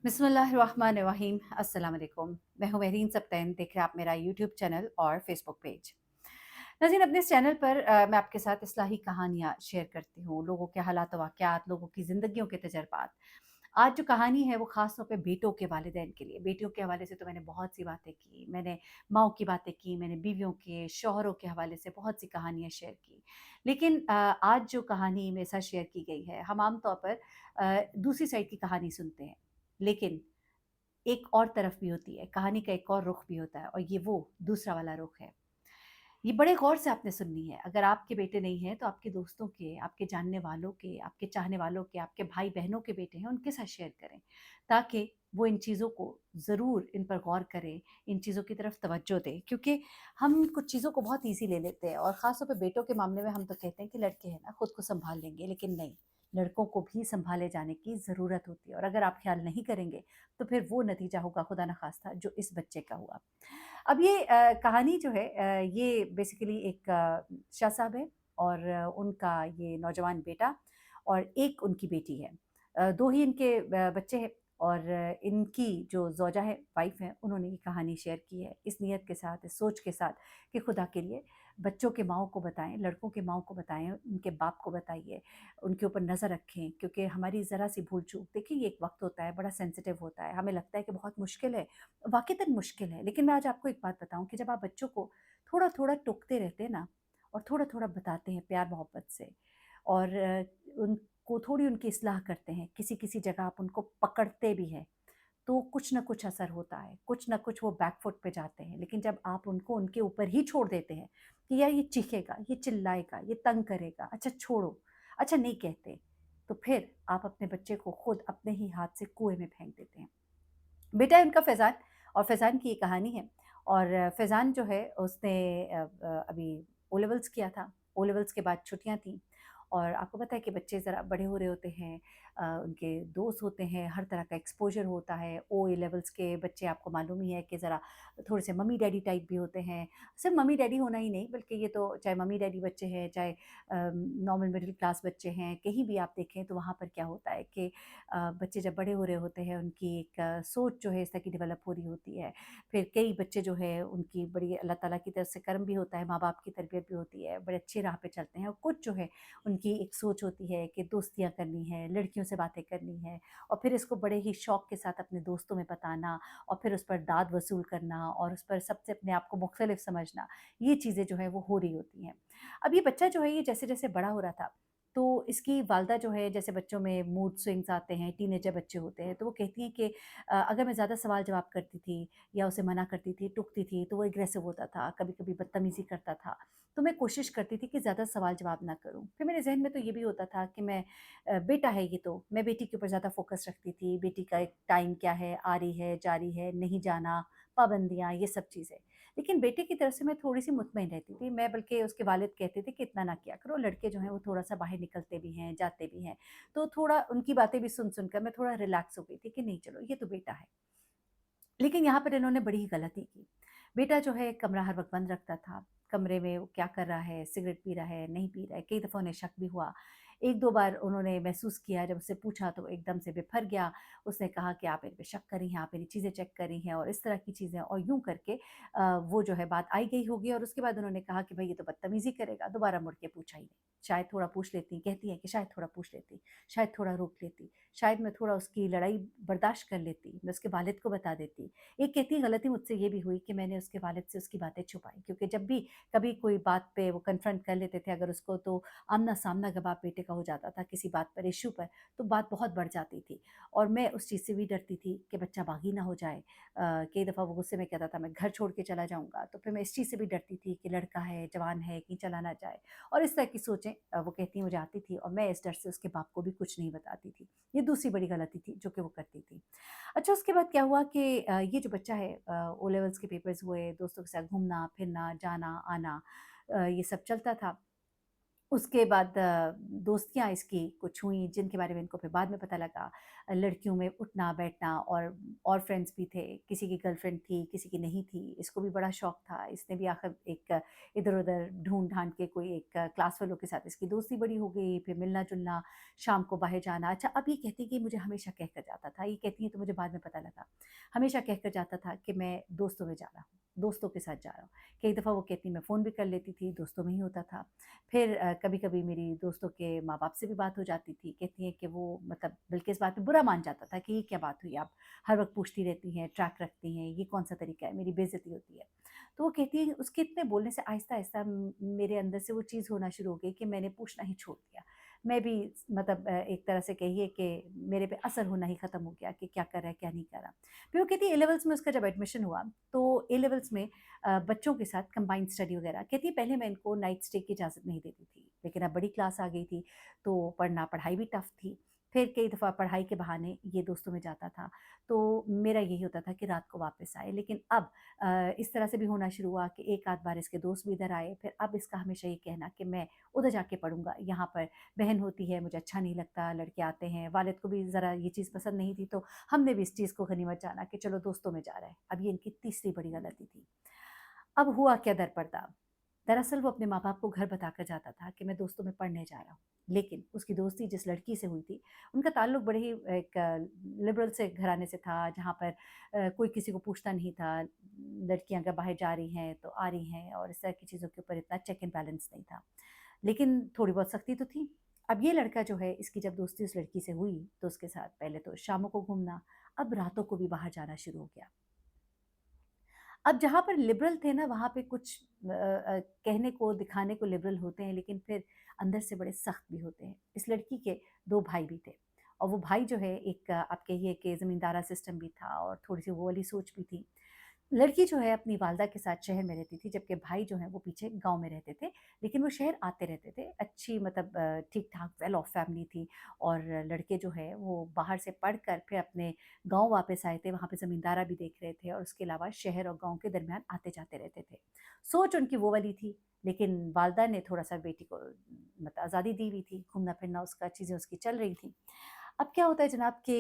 बिस्मिल्लाहिर्रहमानिर्रहीम। अस्सलाम वालेकुम। मैं हूँ महरीन सब्तैन, देख रहे हैं आप मेरा यूट्यूब चैनल और फेसबुक पेज। नाज़रीन, अपने इस चैनल पर मैं आपके साथ इस्लाही कहानियाँ शेयर करती हूँ, लोगों के हालात वाक़यात, लोगों की ज़िंदगियों के तजर्बात। आज जो कहानी है वो ख़ास तौर पे बेटों के वालिदैन के लिए। बेटियों के हवाले से तो मैंने बहुत सी बातें की, मैंने माँओं की बातें की, मैंने बीवियों के, शौहरों के हवाले से बहुत सी कहानियाँ शेयर की। लेकिन आज जो कहानी मेरे साथ शेयर की गई है, हम आम तौर पर दूसरी साइड की कहानी सुनते हैं। लेकिन एक और तरफ भी होती है, कहानी का एक और रुख भी होता है और ये वो दूसरा वाला रुख है। ये बड़े गौर से आपने सुननी है। अगर आपके बेटे नहीं हैं, तो आपके दोस्तों के, आपके जानने वालों के, आपके चाहने वालों के, आपके भाई-बहनों के बेटे हैं, उनके साथ शेयर करें, ताकि वो इन चीज़ों को ज़रूर इन पर गौर करें, इन चीज़ों की तरफ तवज्जो दें। क्योंकि हम कुछ चीज़ों को बहुत ईज़ी ले लेते हैं और ख़ास तौर पे बेटों के मामले में हम तो कहते हैं कि लड़के हैं ना, खुद को सँभाल लेंगे, लेकिन नहीं, लड़कों को भी सँभाले जाने की ज़रूरत होती है और अगर आप ख़्याल नहीं करेंगे, तो फिर वो नतीजा होगा खुदा न ख़ास्ता जो इस बच्चे का हुआ। अब ये कहानी जो है ये बेसिकली एक शाह साहब है और उनका ये नौजवान बेटा और एक उनकी बेटी है। 2 ही इनके बच्चे हैं और इनकी जो ज़ौजा है, वाइफ़ हैं, उन्होंने ये कहानी शेयर की है इस नियत के साथ, इस सोच के साथ कि खुदा के लिए बच्चों के माँओं को बताएँ, लड़कों के माँओं को बताएँ, उनके बाप को बताइए, उनके ऊपर नज़र रखें क्योंकि हमारी ज़रा-सी भूल-चूक देखिए ये एक वक़्त होता है, बड़ा सेंसिटिव होता है, हमें लगता है कि बहुत मुश्किल है, वाक़ईतन मुश्किल है। लेकिन मैं आज आपको एक बात बताऊँ कि जब आप बच्चों को थोड़ा-थोड़ा टोकते रहते हैं ना और थोड़ा-थोड़ा बताते हैं प्यार-मोहब्बत से और उनको थोड़ी उनकी इस्लाह करते हैं, किसी-किसी जगह आप उनको पकड़ते भी हैं, तो कुछ न कुछ असर होता है, कुछ न कुछ वो बैक फुट पे जाते हैं। लेकिन जब आप उनको उनके ऊपर ही छोड़ देते हैं कि यार ये चीखेगा, ये चिल्लाएगा, ये तंग करेगा, अच्छा छोड़ो, अच्छा नहीं कहते, तो फिर आप अपने बच्चे को खुद अपने ही हाथ से कुएँ में फेंक देते हैं। बेटा है उनका फैज़ान और फैज़ान की ये कहानी है और फैज़ान जो है उसने अभी ओ लेवल्स किया था। ओ लेवल्स के बाद छुट्टियाँ थीं और आपको पता है कि बच्चे ज़रा बड़े हो रहे होते हैं, उनके दोस्त होते हैं, हर तरह का एक्सपोज़र होता है। ओ ए लेवल्स के बच्चे आपको मालूम ही है कि ज़रा थोड़े-से मम्मी-डैडी टाइप भी होते हैं। सिर्फ़ मम्मी-डैडी होना ही नहीं बल्कि ये तो चाहे मम्मी-डैडी बच्चे हैं, चाहे नॉर्मल मिडल क्लास बच्चे हैं, कहीं भी आप देखें तो वहाँ पर क्या होता है कि बच्चे जब बड़े हो रहे होते हैं उनकी एक सोच जो है इस तरह की डेवलप हो रही होती है। फिर कई बच्चे जो है उनकी बड़ी अल्लाह ताला की तरफ से कर्म भी होता है, माँ-बाप की तरबियत भी होती है, बड़े अच्छी राह पे चलते हैं और कुछ जो है उनकी एक सोच होती है कि दोस्तियाँ करनी है, लड़कियों से बातें करनी है और फिर इसको बड़े ही शौक के साथ अपने दोस्तों में बताना और फिर उस पर दाद वसूल करना और उस पर सबसे अपने आप को मुख्तलिफ समझना, ये चीज़ें जो है वो हो रही होती हैं। अब ये बच्चा जो है ये जैसे-जैसे बड़ा हो रहा था तो इसकी वालदा जो है जैसे बच्चों में मूड स्विंग्स आते हैं, टीनेजर बच्चे होते हैं, तो वो कहती हैं कि अगर मैं ज़्यादा सवाल-जवाब करती थी या उसे मना करती थी, टोकती थी, तो वो एग्रेसिव होता था, कभी-कभी बदतमीज़ी करता था। तो मैं कोशिश करती थी कि ज़्यादा सवाल-जवाब ना करूँ। फिर मेरे ज़हन में तो ये भी होता था कि मैं बेटा है ये तो, मैं बेटी के ऊपर ज़्यादा फ़ोकस रखती थी, बेटी का एक टाइम क्या है, आ रही है, जा रही है, नहीं जाना, पाबंदियाँ, ये सब चीज़ें। लेकिन बेटे की तरफ से मैं थोड़ी-सी मुतमईन रहती थी। मैं बल्कि उसके वालिद कहते थे कि इतना ना किया करो, लड़के जो हैं वो थोड़ा-सा बाहर निकलते भी हैं, जाते भी हैं। तो थोड़ा उनकी बातें भी सुन-सुन कर मैं थोड़ा रिलैक्स हो गई थी कि नहीं चलो ये तो बेटा है। लेकिन यहाँ पर इन्होंने बड़ी ही गलती की। बेटा जो है कमरा हर वक़्त बंद रखता था। कमरे में वो क्या कर रहा है, सिगरेट पी रहा है, नहीं पी रहा है, कई दफ़ा उन्हें शक भी हुआ। 1-2 बार उन्होंने महसूस किया जब उससे पूछा तो वो एकदम से बिफर गया। उसने कहा कि आप मेरे पे शक कर रही हैं, आप मेरी चीज़ें चेक कर रही हैं और इस तरह की चीज़ें और यूँ करके वो जो है बात आई गई होगी और उसके बाद उन्होंने कहा कि भई ये तो बदतमीज़ी करेगा, दोबारा मुड़ के पूछा ही नहीं। शायद थोड़ा पूछ लेती, कहती हैं कि शायद थोड़ा पूछ लेती, शायद थोड़ा रोक लेती, शायद मैं थोड़ा उसकी लड़ाई बर्दाश्त कर लेती, मैं उसके वालिद को बता देती। एक कहती है गलती मुझसे ये भी हुई कि मैंने उसके वालिद से उसकी बातें छुपाई क्योंकि जब भी कभी कोई बात पे वो कन्फ्रंट कर लेते थे अगर उसको तो आमना-सामना जब बाप बेटे का हो जाता था किसी बात पर इश्यू पर तो बात बहुत बढ़ जाती थी और मैं उस चीज़ से भी डरती थी कि बच्चा बागी ना हो जाए। कई दफ़ा वो गुस्से में कहता था मैं घर छोड़ के चला जाऊँगा तो फिर मैं इस चीज़ से भी डरती थी कि लड़का है, जवान है, कहीं चला ना जाए और इस तरह की सोचें वो कहती मुझे आती थी और मैं इस डर से उसके बाप को भी कुछ नहीं बताती थी। ये दूसरी बड़ी गलती थी जो कि वो करती थी। अच्छा उसके बाद क्या हुआ कि ये जो बच्चा है ओ लेवल्स के पेपर्स हुए, दोस्तों के साथ घूमना-फिरना, जाना-आना ये सब चलता था। उसके बाद दोस्तियाँ इसकी कुछ हुई जिनके बारे में इनको फिर बाद में पता लगा। लड़कियों में उठना-बैठना और फ्रेंड्स भी थे, किसी की गर्लफ्रेंड थी, किसी की नहीं थी। इसको भी बड़ा शौक था, इसने भी आखिर एक इधर-उधर ढूँढ-ढाँढ के कोई एक क्लास फेलो के साथ इसकी दोस्ती बड़ी हो गई, फिर मिलना-जुलना, शाम को बाहर जाना। अच्छा, अब ये कहती है कि मुझे हमेशा कह कर जाता था, ये कहती है तो मुझे बाद में पता लगा, हमेशा कह कर जाता था कि मैं दोस्तों में जा रहा हूँ, दोस्तों के साथ जा रहा हूँ। कई दफ़ा वो कहती मैं फ़ोन भी कर लेती थी, दोस्तों में ही होता था। फिर कभी-कभी मेरी दोस्तों के माँ-बाप से भी बात हो जाती थी। कहती हैं कि वो मतलब बल्कि इस बात पे बुरा मान जाता था कि ये क्या बात हुई, आप हर वक़्त पूछती रहती हैं, ट्रैक रखती हैं, ये कौन-सा तरीका है, मेरी बेइज़्ज़ती होती है। तो वो कहती है उसके इतने बोलने से आहिस्ता-आहिस्ता मेरे अंदर से वो चीज़ होना शुरू हो गई कि मैंने पूछना ही छोड़ दिया। मैं भी मतलब एक तरह से कहिए कि मेरे पे असर होना ही ख़त्म हो गया कि क्या कर रहा है, क्या नहीं कर रहा। फिर वो कहती है ए लेवल्स में उसका जब एडमिशन हुआ, तो ए लेवल्स में बच्चों के साथ कंबाइंड स्टडी वगैरह कहती है पहले मैं इनको नाइट स्टे की इजाज़त नहीं देती थी, लेकिन अब बड़ी क्लास आ गई थी, तो पढ़ाई भी टफ़ थी। फिर कई दफ़ा पढ़ाई के बहाने ये दोस्तों में जाता था, तो मेरा यही होता था कि रात को वापस आए। लेकिन अब इस तरह से भी होना शुरू हुआ कि एक आध बार इसके दोस्त भी इधर आए, फिर अब इसका हमेशा ये कहना कि मैं उधर जाके पढ़ूँगा, यहाँ पर बहन होती है, मुझे अच्छा नहीं लगता, लड़के आते हैं। वालिद को भी ज़रा ये चीज़ पसंद नहीं थी, तो हमने भी इस चीज़ को गनीमत जाना कि चलो दोस्तों में जा रहा है। अब ये इनकी तीसरी बड़ी गलती थी। अब हुआ क्या दरपरदा? दरअसल वो अपने माँ-बाप को घर बताकर जाता था कि मैं दोस्तों में पढ़ने जा रहा हूँ। लेकिन उसकी दोस्ती जिस लड़की से हुई थी, उनका ताल्लुक बड़े ही एक लिबरल से घराने से था, जहाँ पर कोई किसी को पूछता नहीं था। लड़कियाँ अगर बाहर जा रही हैं, तो आ रही हैं और इस तरह की चीज़ों के ऊपर इतना चेक एंड बैलेंस नहीं था। लेकिन थोड़ी बहुत सख्ती तो थी। अब ये लड़का जो है, इसकी जब दोस्ती उस लड़की से हुई, तो उसके साथ पहले तो शामों को घूमना, अब रातों को भी बाहर जाना शुरू हो गया। अब जहाँ पर लिबरल थे ना, वहाँ पे कुछ कहने को, दिखाने को लिबरल होते हैं, लेकिन फिर अंदर से बड़े सख्त भी होते हैं। इस लड़की के 2 भाई भी थे और वो भाई जो है एक आप कहिए कि ज़मींदारा सिस्टम भी था और थोड़ी-सी वो वाली सोच भी थी। लड़की जो है अपनी वालदा के साथ शहर में रहती थी, जबकि भाई जो हैं वो पीछे गाँव में रहते थे, लेकिन वो शहर आते रहते थे। अच्छी मतलब ठीक-ठाक वेल ऑफ फैमिली थी और लड़के जो है वो बाहर से पढ़कर फिर अपने गाँव वापस आए थे, वहाँ पे ज़मींदारा भी देख रहे थे और उसके अलावा शहर और गाँव के दरमियान आते-जाते रहते थे। सोच उनकी वो वाली थी, लेकिन वालदा ने थोड़ा-सा बेटी को मतलब आज़ादी दी हुई थी, घूमना-फिरना उसका, चीज़ें उसकी चल रही थी। अब क्या होता है जनाब कि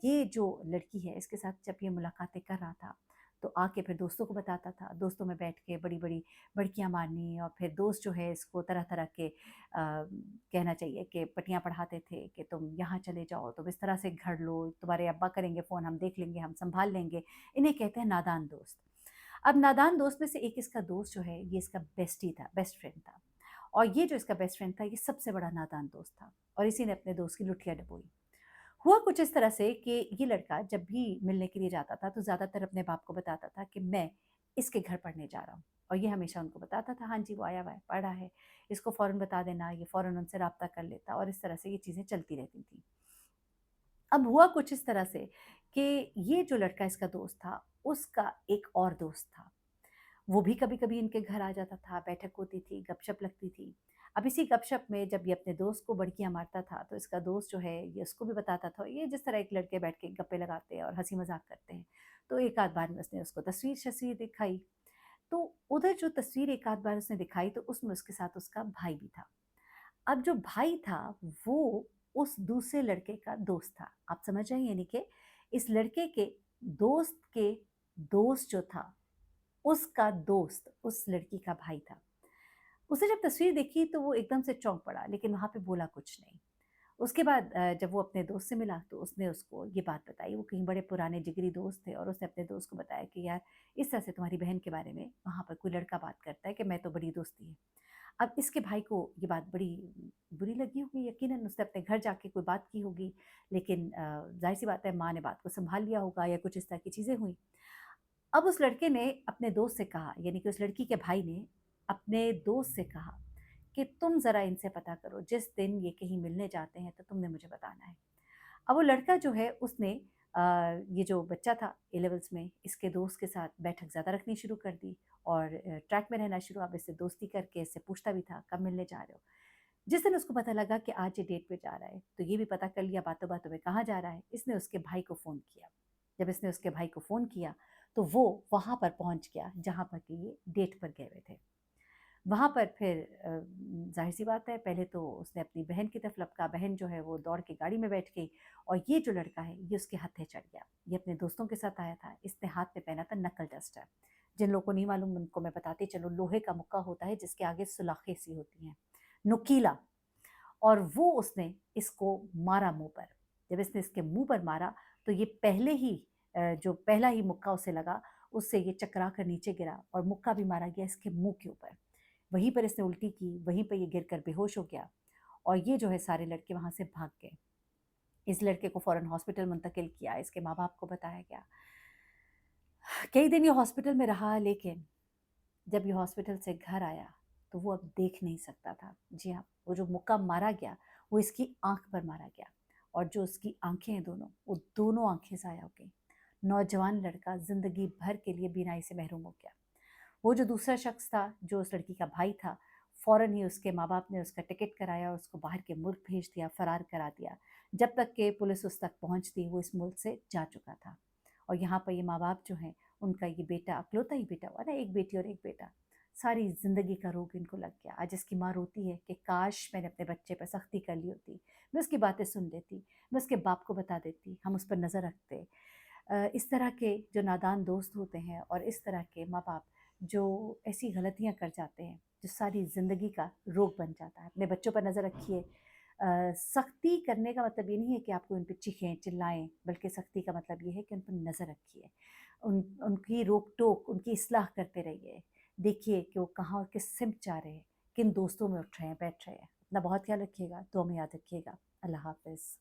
ये जो लड़की है इसके साथ जब ये मुलाकातें कर रहा था, तो आके फिर दोस्तों को बताता था। दोस्तों में बैठ के बड़ी-बड़ी बड़कियाँ मारनी और फिर दोस्त जो है इसको तरह-तरह के कहना चाहिए कि पट्टियाँ पढ़ाते थे कि तुम यहाँ चले जाओ, तुम इस तरह से घर लो, तुम्हारे अब्बा करेंगे फ़ोन, हम देख लेंगे, हम सँभाल लेंगे। इन्हें कहते हैं नादान दोस्त। अब नादान दोस्त में से एक इसका दोस्त जो है, ये इसका बेस्टी था, बेस्ट फ्रेंड था और ये जो इसका बेस्ट फ्रेंड था, ये सबसे बड़ा नादान दोस्त था और इसी ने अपने दोस्त की लुटिया डुबोई। हुआ कुछ इस तरह से कि ये लड़का जब भी मिलने के लिए जाता था तो ज़्यादातर अपने बाप को बताता था कि मैं इसके घर पढ़ने जा रहा हूँ और ये हमेशा उनको बताता था हाँ जी वो आया हुआ है पढ़ा है इसको फ़ौरन बता देना ये फ़ौरन उनसे राब्ता कर लेता और इस तरह से ये चीज़ें चलती रहती थी। अब हुआ कुछ इस तरह से कि ये जो लड़का इसका दोस्त था उसका एक और दोस्त था, वो भी कभी-कभी इनके घर आ जाता था, बैठक होती थी, गपशप लगती थी। अब इसी गपशप में जब ये अपने दोस्त को बड़कियाँ मारता था, तो इसका दोस्त जो है ये उसको भी बताता था, ये जिस तरह एक लड़के बैठ के गप्पे लगाते हैं और हँसी-मज़ाक करते हैं। तो एक आध बार में उसने उसको तस्वीर-शस्वीर दिखाई, तो उधर जो तस्वीर एक आध बार उसने दिखाई तो उसमें उसके साथ उसका भाई भी था। अब जो भाई था वो उस दूसरे लड़के का दोस्त था। आप समझ रहे हैं यानी कि इस लड़के के दोस्त जो था उसका दोस्त उस लड़की का भाई था। उसने जब तस्वीर देखी तो वो एकदम से चौंक पड़ा, लेकिन वहाँ पे बोला कुछ नहीं। उसके बाद जब वो अपने दोस्त से मिला तो उसने उसको ये बात बताई, वो कहीं बड़े पुराने जिगरी दोस्त थे और उसने अपने दोस्त को बताया कि यार इस तरह से तुम्हारी बहन के बारे में वहाँ पर कोई लड़का बात करता है कि मैं तो बड़ी दोस्ती है। अब इसके भाई को ये बात बड़ी बुरी लगी होगी, यकीनन उसने अपने घर जाके कोई बात की होगी, लेकिन ज़ाहिर-सी बात है माँ ने बात को सँभाल लिया होगा या कुछ इस तरह की चीज़ें हुई। अब उस लड़के ने अपने दोस्त से कहा यानी कि उस लड़की के भाई ने अपने दोस्त से कहा कि तुम ज़रा इनसे पता करो, जिस दिन ये कहीं मिलने जाते हैं तो तुमने मुझे बताना है। अब वो लड़का जो है उसने अ, ये जो बच्चा था ए लेवल्स में इसके दोस्त के साथ बैठक ज़्यादा रखनी शुरू कर दी और ट्रैक में रहना शुरू, अब इससे दोस्ती करके इससे पूछता भी था कब मिलने जा रहे हो। जिस दिन उसको पता लगा कि आज ये डेट पे जा रहा है, तो ये भी पता कर लिया बातों-बातों में कहाँ जा रहा है। इसने उसके भाई को फ़ोन किया। जब इसने उसके भाई को फ़ोन किया, तो वो वहाँ पर पहुँच गया जहाँ पर कि ये डेट पर गए हुए थे। वहाँ पर फिर ज़ाहिर-सी बात है, पहले तो उसने अपनी बहन की तरफ लपका, बहन जो है वो दौड़ के गाड़ी में बैठ गई और ये जो लड़का है ये उसके हत्थे चढ़ गया। ये अपने दोस्तों के साथ आया था, इसने हाथ में पहना था नकल डस्टर। जिन लोगों को नहीं मालूम उनको मैं बताती चलूँ, लोहे का मुक्का होता है जिसके आगे सुलाखें सी होती हैं, नुकीला, और वो उसने इसको मारा मुँह पर। जब इसने इसके मुँह पर मारा तो ये पहले ही जो पहला ही मुक्का उसे लगा, उससे ये चकरा कर नीचे गिरा और मुक्का भी मारा गया इसके मुँह के ऊपर। वहीं पर इसने उल्टी की, वहीं पर ये गिरकर बेहोश हो गया और ये जो है सारे लड़के वहाँ से भाग गए। इस लड़के को फ़ौरन हॉस्पिटल मुंतकिल किया, इसके माँ-बाप को बताया गया। कई दिन ये हॉस्पिटल में रहा, लेकिन जब ये हॉस्पिटल से घर आया, तो वो अब देख नहीं सकता था। जी हाँ, वो जो मुक्का मारा गया, वो इसकी आँख पर मारा गया और जो उसकी आँखें हैं दोनों, वो दोनों आँखें ज़ाया हो गईं। नौजवान लड़का ज़िंदगी भर के लिए बीनाई से महरूम हो गया। वो जो दूसरा शख्स था, जो उस लड़की का भाई था, फ़ौरन ही उसके माँ-बाप ने उसका टिकट कराया और उसको बाहर के मुल्क भेज दिया, फ़रार करा दिया। जब तक कि पुलिस उस तक पहुँचती, वो इस मुल्क से जा चुका था। और यहाँ पर ये माँ-बाप जो हैं, उनका ये बेटा, इकलौता ही बेटा हुआ ना, एक बेटी और एक बेटा, सारी ज़िंदगी का रोग इनको लग गया। आज इसकी माँ रोती है कि काश मैंने अपने बच्चे पर सख्ती कर ली होती, मैं उसकी बातें सुन लेती, मैं उसके बाप को बता देती, हम उस पर नज़र रखते। इस तरह के जो नादान दोस्त होते हैं और इस तरह के माँ-बाप जो ऐसी गलतियाँ कर जाते हैं, जो सारी ज़िंदगी का रोग बन जाता है। अपने बच्चों पर नज़र रखिए। सख्ती करने का मतलब ये नहीं है कि आपको उन पे चीखें, चिल्लाएँ, बल्कि सख्ती का मतलब ये है कि उन पर नज़र रखिए। उनकी रोक-टोक, उनकी इस्लाह करते रहिए। देखिए कि वो कहाँ और किस सिमत जा रहे हैं, किन दोस्तों में उठ रहे हैं, बैठ रहे हैं। अपना बहुत ख्याल रखिएगा, दुआ में याद रखिएगा। अल्लाह हाफ़िज़।